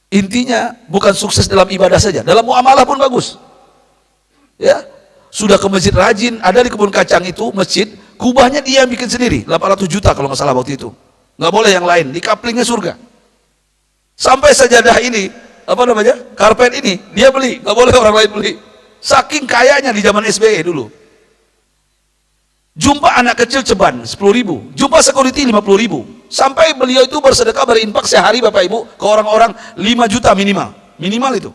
Intinya bukan sukses dalam ibadah saja, dalam muamalah pun bagus. Ya, sudah ke masjid rajin, ada di kebun kacang itu masjid, kubahnya dia bikin sendiri, 800 juta kalau nggak salah waktu itu. Nggak boleh yang lain, di kaplingnya surga. Sampai sajadah ini, apa namanya, karpet ini dia beli, nggak boleh orang lain beli. Saking kayanya di zaman SBY dulu. Jumpa anak kecil ceban 10.000, jumpa security 50.000. Sampai beliau itu bersedekah, berinfak sehari Bapak Ibu ke orang-orang 5 juta minimal itu.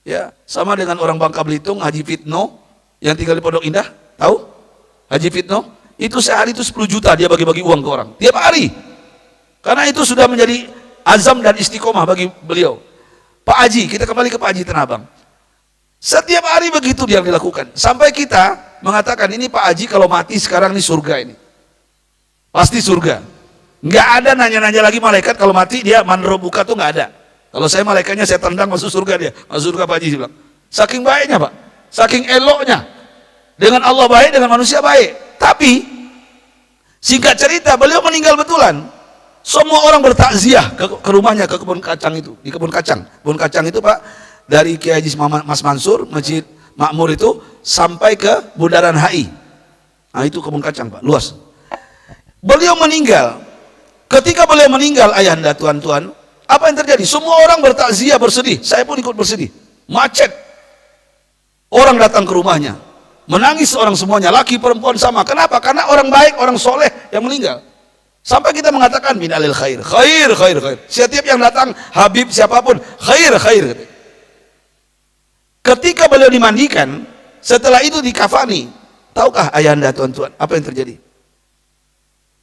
Ya, sama dengan orang Bangka Belitung, Haji Fitno yang tinggal di Pondok Indah, tahu? Haji Fitno itu sehari itu 10 juta dia bagi-bagi uang ke orang tiap hari. Karena itu sudah menjadi azam dan istiqomah bagi beliau. Pak Haji, kita kembali ke Pak Haji Tanah Abang. Setiap hari begitu dia dilakukan. Sampai kita mengatakan ini Pak Haji kalau mati sekarang ini surga ini. Pasti surga. Nggak ada nanya-nanya lagi malaikat kalau mati dia manro buka tuh nggak ada. Kalau saya malaikatnya saya tendang masuk surga dia, masuk surga Pak Haji bilang. Saking baiknya Pak, saking eloknya. Dengan Allah baik, dengan manusia baik. Tapi singkat cerita beliau meninggal betulan. Semua orang bertakziah ke rumahnya, ke kebun kacang itu. Di kebun kacang. Kebun kacang itu Pak, dari Kiai Haji Mas Mansur, Masjid Makmur itu sampai ke Bundaran HI. Nah itu kebun kacang Pak, luas. Beliau meninggal. Ketika beliau meninggal, ayahanda tuan-tuan, apa yang terjadi? Semua orang bertakziah, bersedih. Saya pun ikut bersedih. Macet. Orang datang ke rumahnya. Menangis orang semuanya, laki perempuan sama. Kenapa? Karena orang baik, orang soleh yang meninggal. Sampai kita mengatakan min alil khair. Khair, khair, khair. Setiap yang datang, Habib siapapun, khair, khair. Ketika beliau dimandikan, setelah itu dikafani. Tahukah ayahanda tuan-tuan, apa yang terjadi?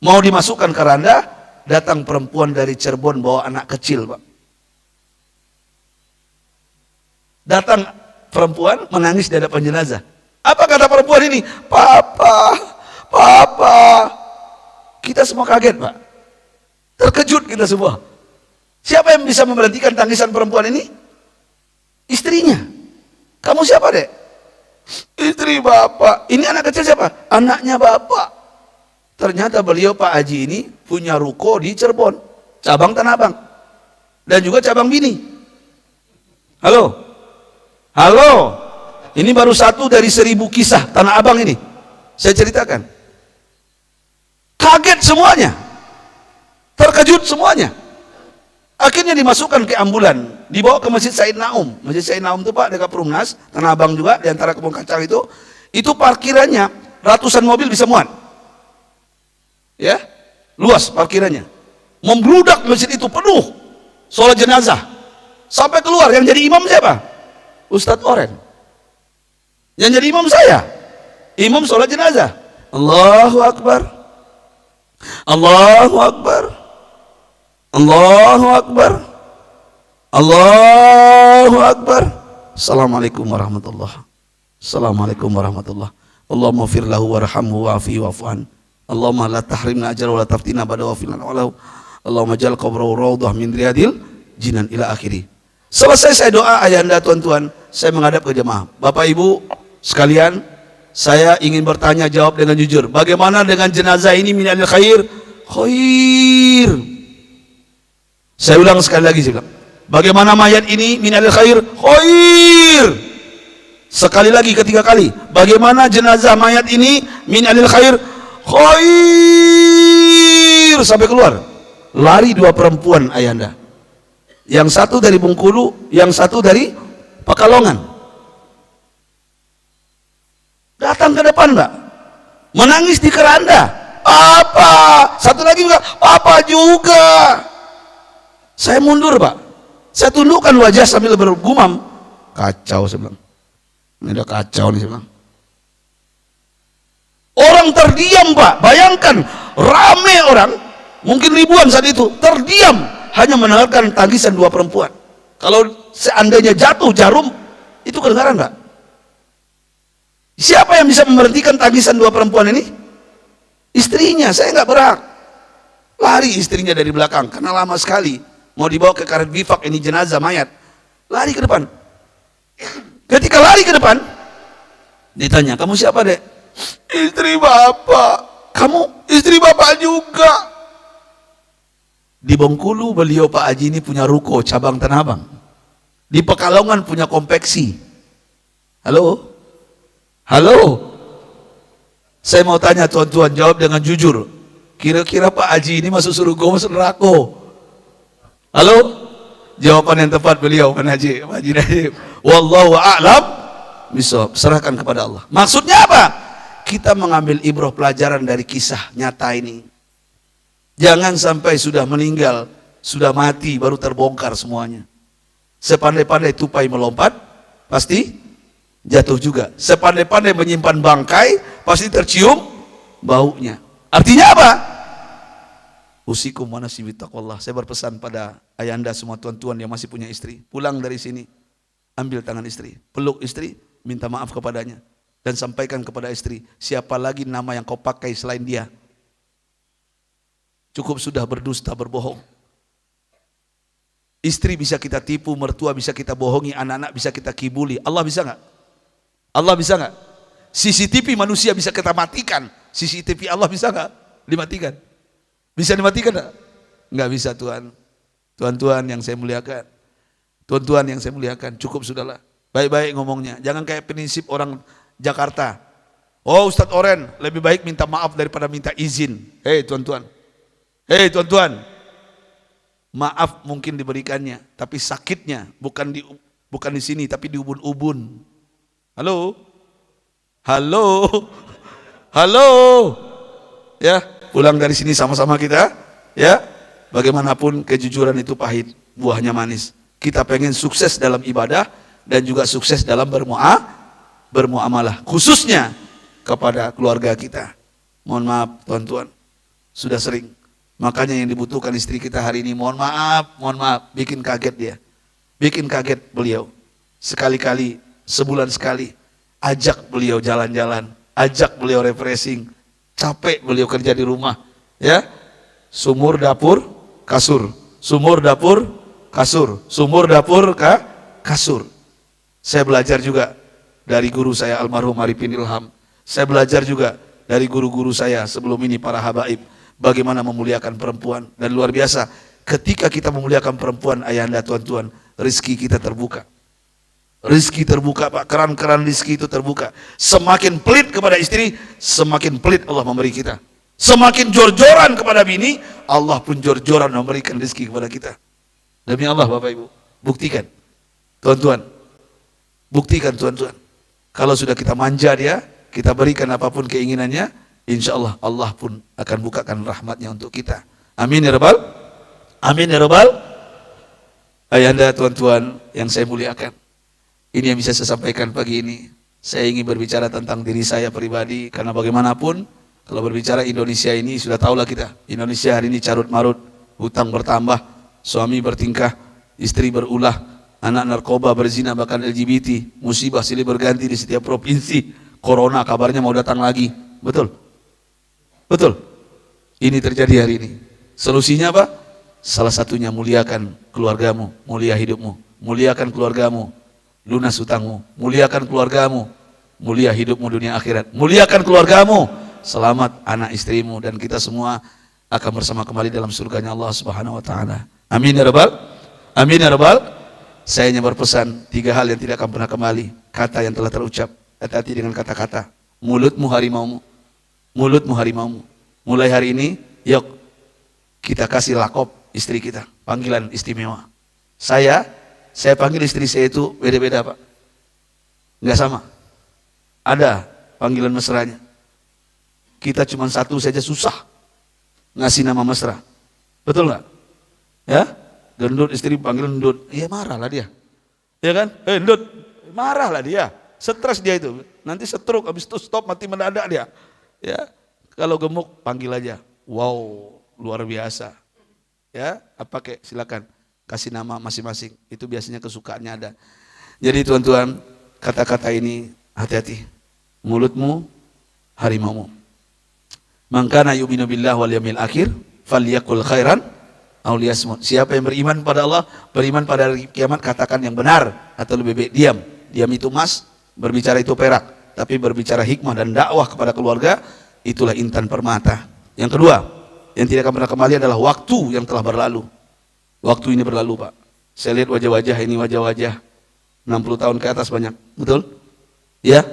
Mau dimasukkan ke randa, datang perempuan dari Cirebon bawa anak kecil, Pak. Datang perempuan menangis di hadapan jenazah. Apa kata perempuan ini? Papa, papa. Kita semua kaget, Pak. Terkejut kita semua. Siapa yang bisa memberhentikan tangisan perempuan ini? Istrinya. Kamu siapa, Dek? Istri bapak. Ini anak kecil siapa? Anaknya bapak. Ternyata beliau Pak Haji ini punya ruko di Cirebon, cabang Tanah Abang, dan juga cabang Bini. Halo, halo. Ini baru satu dari 1000 kisah Tanah Abang ini. Saya ceritakan. Kaget semuanya, terkejut semuanya. Akhirnya dimasukkan ke ambulan, dibawa ke Masjid Said Naum. Masjid Said Naum itu Pak dekat Perumnas, Tanah Abang juga, di antara kebun kacang itu parkirannya ratusan mobil bisa muat. Ya, luas parkirannya. Membludak masjid itu penuh. Sholat jenazah. Sampai keluar, yang jadi imam siapa? Ustadz Oren. Yang jadi imam saya. Imam sholat jenazah. Allahu Akbar. Allahu Akbar. Allahu Akbar. Allahu Akbar. Assalamualaikum warahmatullahi. Assalamualaikum warahmatullahi. Allahumma fir lahu warhamhu wa'afihi wa'fu'an. Allahumma la tahrimna ajal wa la taftina ba'da wafilan walau. Allahumma jal qabrahu rawdah min riyadil jinan ila akhiri. Selesai saya doa ayahanda tuan-tuan, saya menghadap ke jemaah. Bapak Ibu sekalian, saya ingin bertanya jawab dengan jujur. Bagaimana dengan jenazah ini min alil khair? Khair. Saya ulang sekali lagi saya bilang. Bagaimana mayat ini min alil khair? Khair. Sekali lagi, ketiga kali. Bagaimana jenazah mayat ini min alil khair? Khair. Sampai keluar. Lari 2 perempuan ayahanda. Yang satu dari Bengkulu, yang satu dari Pekalongan. Datang ke depan, Mbak. Menangis di keranda. Papa. Satu lagi juga, Papa juga. Saya mundur, Pak. Saya tundukkan wajah sambil bergumam. Kacau, saya bilang. Ini udah kacau nih, saya bilang. Orang terdiam, Pak. Bayangkan, rame orang, mungkin ribuan saat itu, terdiam, hanya mendengarkan tangisan 2 perempuan. Kalau seandainya jatuh jarum, itu kedengaran, Pak. Siapa yang bisa memberhentikan tangisan 2 perempuan ini? Istrinya. Saya nggak berhak. Lari istrinya dari belakang, karena lama sekali. Mau dibawa ke karet bifak, ini jenazah mayat. Lari ke depan. Ketika lari ke depan, ditanya, kamu siapa, Dek? Istri bapak. Kamu istri bapak juga. Di Bengkulu beliau Pak Haji ini punya ruko cabang Tanah Abang. Di Pekalongan punya konveksi. Halo? Halo? Saya mau tanya tuan-tuan, jawab dengan jujur. Kira-kira Pak Haji ini masuk surga masuk neraka? Halo? Jawaban yang tepat beliau Pak Haji Najib. Wallahu a'lam bishawab. Serahkan kepada Allah. Maksudnya apa? Kita mengambil ibrah pelajaran dari kisah nyata ini. Jangan sampai sudah meninggal, sudah mati baru terbongkar semuanya. Sepandai-pandai tupai melompat, pasti jatuh juga. Sepandai-pandai menyimpan bangkai, pasti tercium baunya. Artinya apa? Usikum wa nafsi bittaqwallah. Saya berpesan pada ayahanda semua tuan-tuan yang masih punya istri, pulang dari sini, ambil tangan istri, peluk istri, minta maaf kepadanya. Dan sampaikan kepada istri, siapa lagi nama yang kau pakai selain dia? Cukup sudah berdusta, berbohong. Istri bisa kita tipu, mertua bisa kita bohongi, anak-anak bisa kita kibuli. Allah bisa nggak? Allah bisa nggak? CCTV manusia bisa kita matikan. CCTV Allah bisa nggak dimatikan? Bisa dimatikan nggak? Nggak bisa Tuhan. Tuhan-Tuhan yang saya muliakan. Tuhan-Tuhan yang saya muliakan. Cukup sudahlah. Baik-baik ngomongnya. Jangan kayak prinsip orang Jakarta. Oh Ustadz Oren, lebih baik minta maaf daripada minta izin. Hei tuan-tuan. Hei tuan-tuan. Maaf mungkin diberikannya, tapi sakitnya bukan di sini, tapi di ubun-ubun. Halo, halo, halo. Ya, pulang dari sini sama-sama kita. Ya, bagaimanapun kejujuran itu pahit, buahnya manis. Kita pengen sukses dalam ibadah dan juga sukses dalam bermuamalah, khususnya kepada keluarga kita. Mohon maaf, tuan-tuan, sudah sering. Makanya yang dibutuhkan istri kita hari ini, mohon maaf, bikin kaget dia. Bikin kaget beliau. Sekali-kali, sebulan sekali, ajak beliau jalan-jalan, ajak beliau refreshing. Capek beliau kerja di rumah, ya. Sumur dapur, kasur. Sumur dapur, kasur. Sumur dapur, kasur. Saya belajar juga dari guru saya almarhum Arifin Ilham. Saya belajar juga dari guru-guru saya sebelum ini, para habaib. Bagaimana memuliakan perempuan, dan luar biasa ketika kita memuliakan perempuan, ayahanda, tuan-tuan, rezeki kita terbuka. Rezeki terbuka Pak, keran-keran rezeki itu terbuka. Semakin pelit kepada istri, semakin pelit Allah memberi kita. Semakin jor-joran kepada bini, Allah pun jor-joran memberikan rezeki kepada kita. Demi Allah Bapak Ibu, buktikan tuan-tuan, buktikan tuan-tuan. Kalau sudah kita manja dia, kita berikan apapun keinginannya, insya Allah Allah pun akan bukakan rahmatnya untuk kita. Amin ya Rabbal. Amin ya Rabbal. Ayahanda, tuan-tuan yang saya muliakan, ini yang bisa saya sampaikan pagi ini. Saya ingin berbicara tentang diri saya pribadi, karena bagaimanapun kalau berbicara Indonesia ini, sudah tahulah kita, Indonesia hari ini carut marut, hutang bertambah, suami bertingkah, istri berulah, anak narkoba, berzina, bahkan LGBT, musibah silih berganti di setiap provinsi, corona kabarnya mau datang lagi. Betul? Betul? Ini terjadi hari ini. Solusinya apa? Salah satunya muliakan keluargamu, mulia hidupmu. Muliakan keluargamu, lunas hutangmu. Muliakan keluargamu, mulia hidupmu dunia akhirat. Muliakan keluargamu, selamat anak istrimu, dan kita semua akan bersama kembali dalam surganya Allah Subhanahu wa taala. Amin ya Rabbal. Amin ya Rabbal. Saya hanya berpesan 3 hal yang tidak akan pernah kembali. Kata yang telah terucap. Hati-hati dengan kata-kata. Mulutmu harimaumu. Mulutmu harimaumu. Mulai hari ini, yuk kita kasih lakop istri kita, panggilan istimewa. Saya panggil istri saya itu beda-beda Pak. Enggak sama. Ada panggilan mesranya. Kita cuma satu saja susah ngasih nama mesra. Betul nggak? Ya, gendut, istri panggil gendut, iya marahlah dia. Ya kan? Gendut, marahlah dia. Stres dia itu. Nanti stroke, habis itu stop, mati mendadak dia. Ya, kalau gemuk panggil aja. Wow, luar biasa. Ya, apa kek? Silakan kasih nama masing-masing. Itu biasanya kesukaannya ada. Jadi tuan-tuan, kata-kata ini hati-hati. Mulutmu harimaumu. Man kana yu'minu billahi wal yawmil akhir falyakul khairan aw liyasmut. Siapa yang beriman pada Allah, beriman pada hari kiamat, katakan yang benar atau lebih baik diam. Diam itu emas, berbicara itu perak. Tapi berbicara hikmah dan dakwah kepada keluarga, itulah intan permata. Yang kedua, yang tidak akan pernah kembali adalah waktu yang telah berlalu. Waktu ini berlalu Pak. Saya lihat wajah-wajah ini, wajah-wajah 60 tahun ke atas banyak. Betul? Ya?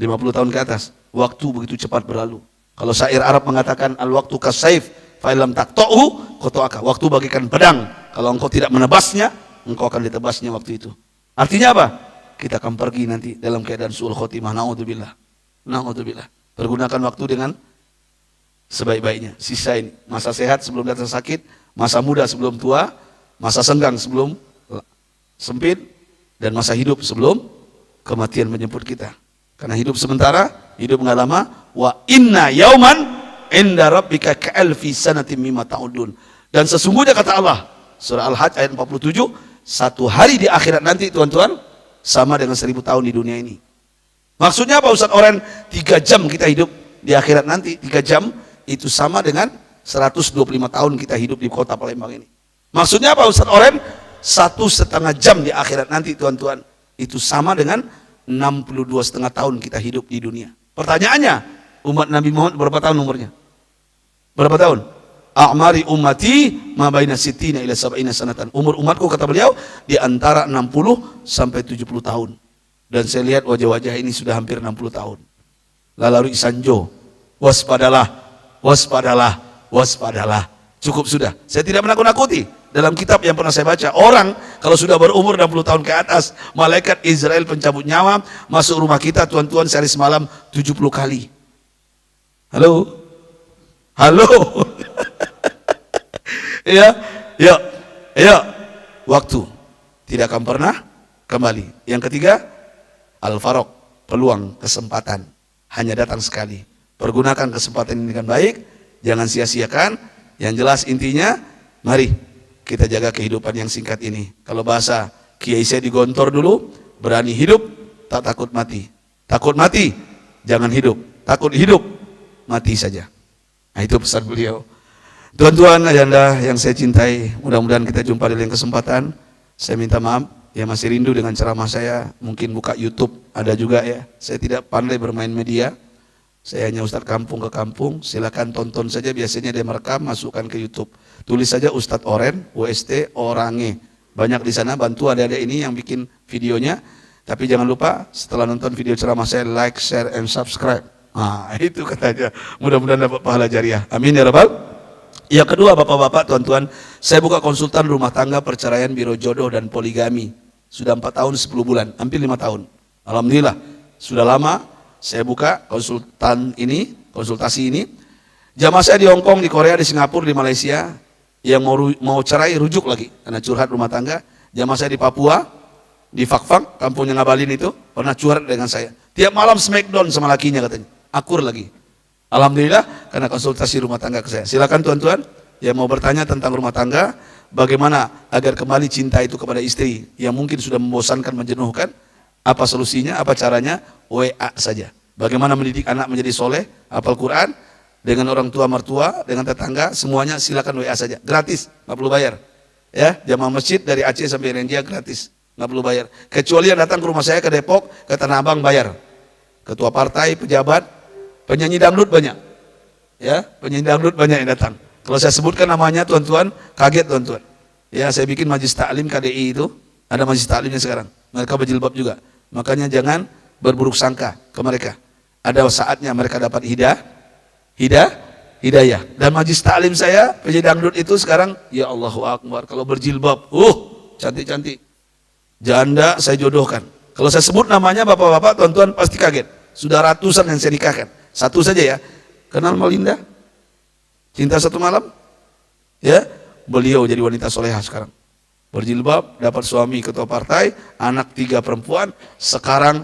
50 tahun ke atas. Waktu begitu cepat berlalu. Kalau syair Arab mengatakan al-waktu kasaif fa'ilam taqta'u qata'aka. Waktu bagikan pedang. Kalau engkau tidak menebasnya, engkau akan ditebasnya waktu itu. Artinya apa? Kita akan pergi nanti dalam keadaan su'ul khotimah. Na'udzubillah. Na'udzubillah. Pergunakan waktu dengan sebaik-baiknya. Sisa ini, masa sehat sebelum datang sakit, masa muda sebelum tua, masa senggang sebelum sempit, dan masa hidup sebelum kematian menjemput kita. Karena hidup sementara, hidup enggak lama. Wa inna yauman inda rabbika ka'alfi sanatin mimma ta'udun. Dan sesungguhnya kata Allah, surah Al-Hajj ayat 47, satu hari di akhirat nanti tuan-tuan sama dengan 1000 tahun di dunia ini. Maksudnya apa Ustaz Oren? 3 jam kita hidup di akhirat nanti, 3 jam itu sama dengan 125 tahun kita hidup di kota Palembang ini. Maksudnya apa Ustaz Oren? 1,5 jam di akhirat nanti tuan-tuan. Itu sama dengan 62,5 tahun kita hidup di dunia. Pertanyaannya, umat Nabi Muhammad berapa tahun umurnya? Berapa tahun? A'mari ummati ma baina sittina ila sab'ina sanatan. Umur umatku kata beliau di antara 60 sampai 70 tahun. Dan saya lihat wajah-wajah ini sudah hampir 60 tahun. Lalu Isanjo, waspadalah, waspadalah, waspadalah. Cukup sudah. Saya tidak menakut-nakuti. Dalam kitab yang pernah saya baca, orang kalau sudah berumur 60 tahun ke atas, malaikat Israel pencabut nyawa masuk rumah kita tuan-tuan sehari semalam 70 kali. Halo? Halo? Ya, ya, waktu tidak akan pernah kembali. Yang ketiga, al-farok, peluang, kesempatan, hanya datang sekali. Pergunakan kesempatan ini dengan baik, jangan sia-siakan. Yang jelas intinya, mari kita jaga kehidupan yang singkat ini. Kalau bahasa Kiai saya digontor dulu, berani hidup, tak takut mati. Takut mati, jangan hidup. Takut hidup, mati saja. Nah itu pesan beliau. Tuan-tuan, ayanda yang saya cintai, mudah-mudahan kita jumpa di lain kesempatan. Saya minta maaf, ya masih rindu dengan ceramah saya. Mungkin buka YouTube, ada juga ya. Saya tidak pandai bermain media. Saya hanya Ustadz kampung ke kampung. Silakan tonton saja, biasanya dia merekam, masukkan ke YouTube. Tulis saja Ustadz Oren, UST Orange. Banyak di sana, bantu adik-adik ini yang bikin videonya. Tapi jangan lupa, setelah nonton video ceramah saya, like, share, and subscribe. Nah, itu katanya. Mudah-mudahan dapat pahala jariah. Amin ya Rabbal. Yang kedua, bapak-bapak, tuan-tuan, saya buka konsultan rumah tangga, perceraian, biro jodoh, dan poligami. Sudah 4 tahun 10 bulan, hampir 5 tahun. Alhamdulillah, sudah lama saya buka konsultasi ini. Jamaah saya di Hong Kong, di Korea, di Singapura, di Malaysia, yang mau cerai rujuk lagi, karena curhat rumah tangga. Jamaah saya di Papua, di Fakfak, kampungnya Ngabalin itu, pernah curhat dengan saya. Tiap malam smackdown sama lakinya katanya, akur lagi. Alhamdulillah, karena konsultasi rumah tangga ke saya. Silakan tuan-tuan yang mau bertanya tentang rumah tangga, bagaimana agar kembali cinta itu kepada istri yang mungkin sudah membosankan, menjenuhkan, apa solusinya, apa caranya, WA saja. Bagaimana mendidik anak menjadi soleh, hafal Quran, dengan orang tua mertua, dengan tetangga, semuanya silakan WA saja, gratis, nggak perlu bayar. Ya, jamaah masjid dari Aceh sampai India gratis, nggak perlu bayar. Kecuali yang datang ke rumah saya ke Depok, ke Tanah Abang bayar. Ketua partai, pejabat, penyanyi dangdut banyak, ya penyanyi dangdut banyak yang datang. Kalau saya sebutkan namanya tuan-tuan, kaget tuan-tuan. Ya saya bikin majlis taklim KDI itu, ada majlis taklimnya sekarang. Mereka berjilbab juga. Makanya jangan berburuk sangka ke mereka. Ada saatnya mereka dapat hidayah. Dan majlis taklim saya, penyanyi dangdut itu sekarang, ya Allahu Akbar. Kalau berjilbab, cantik-cantik. Janda saya jodohkan. Kalau saya sebut namanya bapak-bapak, tuan-tuan pasti kaget. Sudah ratusan yang saya nikahkan. Satu saja ya, kenal Melinda? Cinta Satu Malam? Ya, beliau jadi wanita soleha sekarang. Berjilbab, dapat suami ketua partai, anak 3 perempuan, sekarang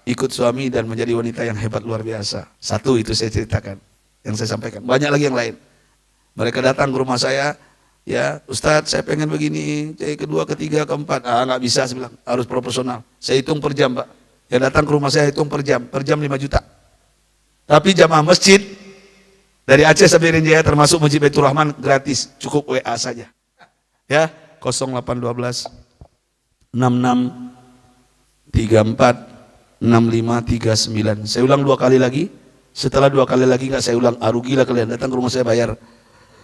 ikut suami dan menjadi wanita yang hebat luar biasa. Satu itu saya ceritakan, yang saya sampaikan. Banyak lagi yang lain. Mereka datang ke rumah saya, ya Ustadz saya pengen begini, kedua, ketiga, keempat. Nggak bisa, saya bilang, harus proporsional. Saya hitung per jam Pak. Yang datang ke rumah saya hitung per jam 5 juta. Tapi jamaah masjid dari Aceh sampai Rinjaya termasuk Masjid Baitur Rahman gratis, cukup WA saja. Ya, 0812 66 34 6539. Saya ulang 2 kali lagi. Setelah 2 kali lagi enggak saya ulang, rugilah kalian, datang ke rumah saya bayar.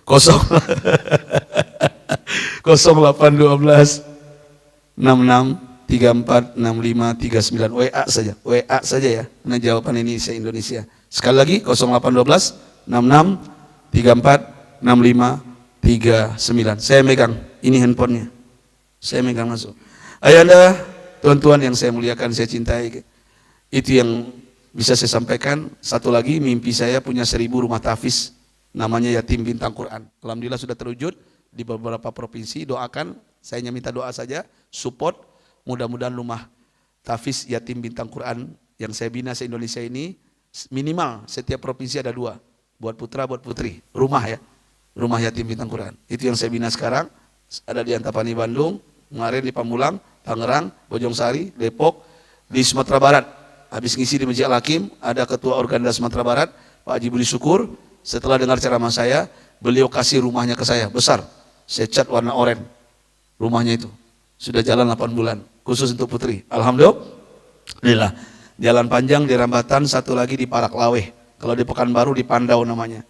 0812 66 34 65 39. WA saja ya. Nah jawaban ini saya Indonesia. Sekali lagi 0812 66 34 65 39. Saya megang, ini handphonenya. Saya megang langsung. Ayanda, tuan-tuan yang saya muliakan, saya cintai. Itu yang bisa saya sampaikan. Satu lagi, mimpi saya punya 1000 rumah tahfiz, namanya Yatim Bintang Quran. Alhamdulillah sudah terwujud di beberapa provinsi. Doakan, saya hanya minta doa saja, support. Mudah-mudahan rumah tahfiz Yatim Bintang Quran yang saya bina se-Indonesia ini minimal setiap provinsi ada 2, buat putra buat putri, rumah ya, rumah yatim bintang Quran. Itu yang saya bina sekarang, ada di Antapani Bandung, kemarin di Pamulang, Tangerang, Bojongsari, Depok, di Sumatera Barat. Habis ngisi di Masjid Al-Hakim, ada ketua Organda Sumatera Barat, Pak Haji Budi Syukur. Setelah dengar ceramah saya, Beliau kasih rumahnya ke saya, besar. Saya cat warna oranye. Rumahnya itu. Sudah jalan 8 bulan. Khusus untuk putri. Alhamdulillah. Jalan panjang di Rambatan, satu lagi di Parak Laweh. Kalau di Pekanbaru di Pandau namanya.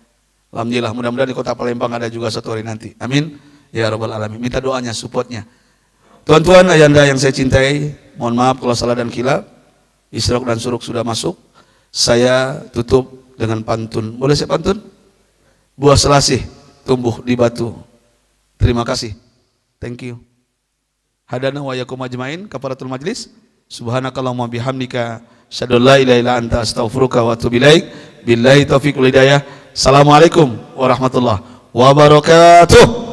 Alhamdulillah. Mudah-mudahan di Kota Palembang ada juga suatu hari nanti. Amin. Ya Rabbal Alamin. Minta doanya, supportnya. Tuan-tuan, ayanda yang saya cintai, mohon maaf kalau salah dan khilaf. Isyraq dan Suruk sudah masuk. Saya tutup dengan pantun. Boleh saya pantun? Buah selasih tumbuh di batu. Terima kasih. Thank you. Hadana wa yakum ajmain, kafaratul majlis. Subhanakallahumma bihamdika, asyhadu an la ilaha illa anta, astaghfiruka wa atubu ilaik. Billahi taufiq wal hidayah. Assalamualaikum warahmatullahi wabarakatuh.